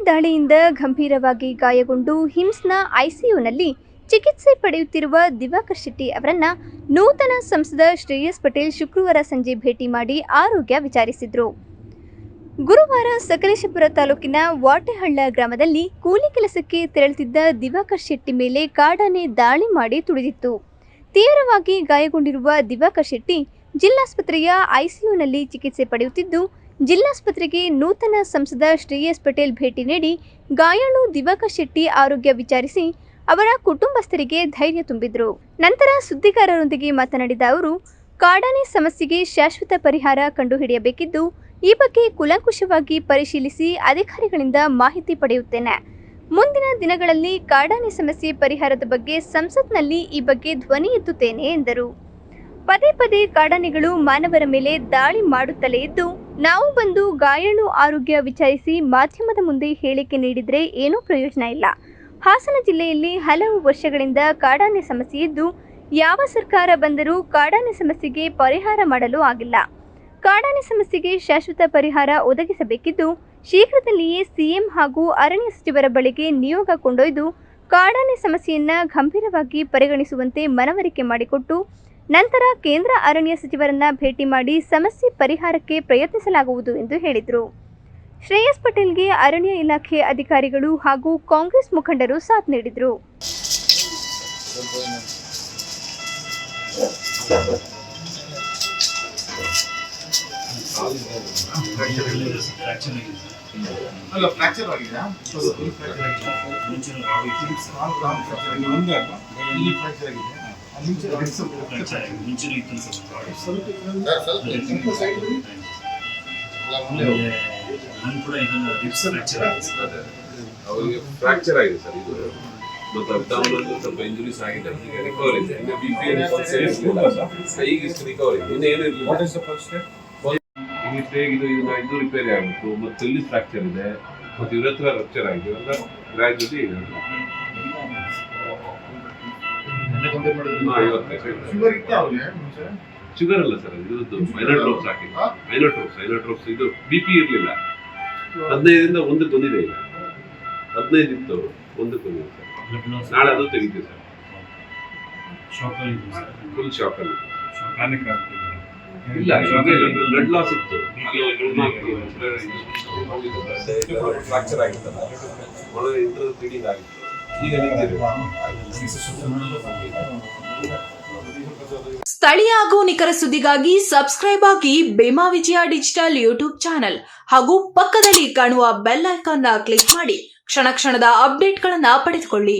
ದಾಳಿಯಿಂದ ಗಂಭೀರವಾಗಿ ಗಾಯಗೊಂಡು ಹಿಮ್ಸ್ನ ಐಸಿಯುನಲ್ಲಿ ಚಿಕಿತ್ಸೆ ಪಡೆಯುತ್ತಿರುವ ದಿವಾಕರ್ ಶೆಟ್ಟಿ ಅವರನ್ನ ನೂತನ ಸಂಸದ ಶ್ರೇಯಸ್ ಪಟೇಲ್ ಶುಕ್ರವಾರ ಸಂಜೆ ಭೇಟಿ ಮಾಡಿ ಆರೋಗ್ಯ ವಿಚಾರಿಸಿದರು. ಗುರುವಾರ ಸಕಲೇಶಪುರ ತಾಲೂಕಿನ ವಾಟೆಹಳ್ಳ ಗ್ರಾಮದಲ್ಲಿ ಕೂಲಿ ಕೆಲಸಕ್ಕೆ ತೆರಳುತ್ತಿದ್ದ ದಿವಾಕರ್ ಶೆಟ್ಟಿ ಮೇಲೆ ಕಾಡಾನೆ ದಾಳಿ ಮಾಡಿ ತುಳಿದಿತ್ತು. ತೀವ್ರವಾಗಿ ಗಾಯಗೊಂಡಿರುವ ದಿವಾಕರ್ ಶೆಟ್ಟಿ ಜಿಲ್ಲಾಸ್ಪತ್ರೆಯ ಐಸಿಯುನಲ್ಲಿ ಚಿಕಿತ್ಸೆ ಪಡೆಯುತ್ತಿದ್ದು, ಜಿಲ್ಲಾಸ್ಪತ್ರೆಗೆ ನೂತನ ಸಂಸದ ಶ್ರೇಯಸ್ ಪಟೇಲ್ ಭೇಟಿ ನೀಡಿ ಗಾಯಾಳು ದಿವಾಕರ್ ಶೆಟ್ಟಿ ಆರೋಗ್ಯ ವಿಚಾರಿಸಿ ಅವರ ಕುಟುಂಬಸ್ಥರಿಗೆ ಧೈರ್ಯ ತುಂಬಿದರು. ನಂತರ ಸುದ್ದಿಗಾರರೊಂದಿಗೆ ಮಾತನಾಡಿದ ಅವರು, ಕಾಡಾನೆ ಸಮಸ್ಯೆಗೆ ಶಾಶ್ವತ ಪರಿಹಾರ ಕಂಡುಹಿಡಿಯಬೇಕಿದ್ದು, ಈ ಬಗ್ಗೆ ಕೂಲಂಕುಷವಾಗಿ ಪರಿಶೀಲಿಸಿ ಅಧಿಕಾರಿಗಳಿಂದ ಮಾಹಿತಿ ಪಡೆಯುತ್ತೇನೆ. ಮುಂದಿನ ದಿನಗಳಲ್ಲಿ ಕಾಡಾನೆ ಸಮಸ್ಯೆ ಪರಿಹಾರದ ಬಗ್ಗೆ ಸಂಸತ್ನಲ್ಲಿ ಈ ಬಗ್ಗೆ ಧ್ವನಿ ಎತ್ತುತ್ತೇನೆ ಎಂದರು. ಪದೇ ಪದೇ ಕಾಡಾನೆಗಳು ಮಾನವರ ಮೇಲೆ ದಾಳಿ ಮಾಡುತ್ತಲೇ ಇದ್ದು, ನಾವು ಬಂದು ಗಾಯಾಳು ಆರೋಗ್ಯ ವಿಚಾರಿಸಿ ಮಾಧ್ಯಮದ ಮುಂದೆ ಹೇಳಿಕೆ ನೀಡಿದರೆ ಏನೂ ಪ್ರಯೋಜನ ಇಲ್ಲ. ಹಾಸನ ಜಿಲ್ಲೆಯಲ್ಲಿ ಹಲವು ವರ್ಷಗಳಿಂದ ಕಾಡಾನೆ ಸಮಸ್ಯೆ ಇದ್ದು, ಯಾವ ಸರ್ಕಾರ ಬಂದರೂ ಕಾಡಾನೆ ಸಮಸ್ಯೆಗೆ ಪರಿಹಾರ ಮಾಡಲು ಆಗಿಲ್ಲ. ಕಾಡಾನೆ ಸಮಸ್ಯೆಗೆ ಶಾಶ್ವತ ಪರಿಹಾರ ಒದಗಿಸಬೇಕಿದ್ದು, ಶೀಘ್ರದಲ್ಲಿಯೇ ಸಿಎಂ ಹಾಗೂ ಅರಣ್ಯ ಸಚಿವರ ಬಳಿಗೆ ನಿಯೋಗ ಕೊಂಡೊಯ್ದು ಕಾಡಾನೆ ಸಮಸ್ಯೆಯನ್ನು ಗಂಭೀರವಾಗಿ ಪರಿಗಣಿಸುವಂತೆ ಮನವರಿಕೆ ಮಾಡಿಕೊಟ್ಟು ನಂತರ ಕೇಂದ್ರ ಅರಣ್ಯ ಸಚಿವರನ್ನ ಭೇಟಿ ಮಾಡಿ ಸಮಸ್ಯೆ ಪರಿಹಾರಕ್ಕೆ ಪ್ರಯತ್ನಿಸಲಾಗುವುದು ಎಂದು ಹೇಳಿದರು. ಶ್ರೇಯಸ್ ಪಟೇಲ್ಗೆ ಅರಣ್ಯ ಇಲಾಖೆ ಅಧಿಕಾರಿಗಳು ಹಾಗೂ ಕಾಂಗ್ರೆಸ್ ಮುಖಂಡರು ಸಾಥ್ ನೀಡಿದರು. ಫ್ರಾಕ್ಚರ್ ಆಗಿದೆ. ಫ್ರಾಕ್ಚರ್ ಆಗಿದೆ ಸರ್. ಇದು ಮತ್ತು ಅಬ್ಡಾಮಿನಲ್ ಸ್ವಲ್ಪ ಇಂಜುರೀಸ್ ಆಗಿದೆ. ಈಗ ರಿಕವರಿ ಇದೆ. ಈಗ ಬಿಪಿ ಕೈಗೆ ಇಷ್ಟು ರಿಕವರಿ. ಇನ್ನು ಏನು ಇದು ಇದು ರಿಪೇರಿ ಆಗಬೇಕು. ಮತ್ತು ಇಲ್ಲಿ ಫ್ರಾಕ್ಚರ್ ಇದೆ ಮತ್ತು ಇವ್ರ ಹತ್ರ ರಪ್ಚರ್ ಆಗಿದೆ. ಎಲ್ಲ ಗ್ರಾಜುಲಿ ಶುಗರ್ ಅಲ್ಲ ಸರ್, ಇದು ಮೈನೋಟ್ರೋಪ್ಸ್ ಹಾಕಿದೆ. ಮೈನೋಟ್ರೋಪ್ಸ್ ಇದು ಬಿಪಿ ಇರಲಿಲ್ಲ. 15ರಿಂದ 1ಕ್ಕೆ ಬಂದಿದೆ. ಈಗ 15 ಇತ್ತು, 1ಕ್ಕೆ ಬಂದಿದೆ ಸರ್. ನಾಳೆ ಅದು ತೆಗಿತೀವಿ ಸರ್. ಫುಲ್ ಶಾಕಲ್ಲಿ ಇಲ್ಲ, ಬ್ಲಡ್ ಲಾಸ್ ಇತ್ತು. ಫ್ರಾಕ್ಚರ್ ಆಗಿತ್ತಲ್ಲ, ಒಳ್ಳೆ ಇಂಟರ್ ಬ್ಲೀಡಿಂಗ್ ಆಗಿತ್ತು. ಈಗ ಸ್ಥಳೀಯ ಹಾಗೂ ನಿಖರ ಸುದ್ದಿಗಾಗಿ ಸಬ್ಸ್ಕ್ರೈಬ್ ಆಗಿ ಬೇಮಾ ವಿಜಯ ಡಿಜಿಟಲ್ ಯೂಟ್ಯೂಬ್ ಚಾನೆಲ್ ಹಾಗೂ ಪಕ್ಕದಲ್ಲಿ ಕಾಣುವ ಬೆಲ್ ಐಕಾನ್ ಕ್ಲಿಕ್ ಮಾಡಿ ಕ್ಷಣ ಕ್ಷಣದ ಅಪ್ಡೇಟ್ಗಳನ್ನು ಪಡೆದುಕೊಳ್ಳಿ.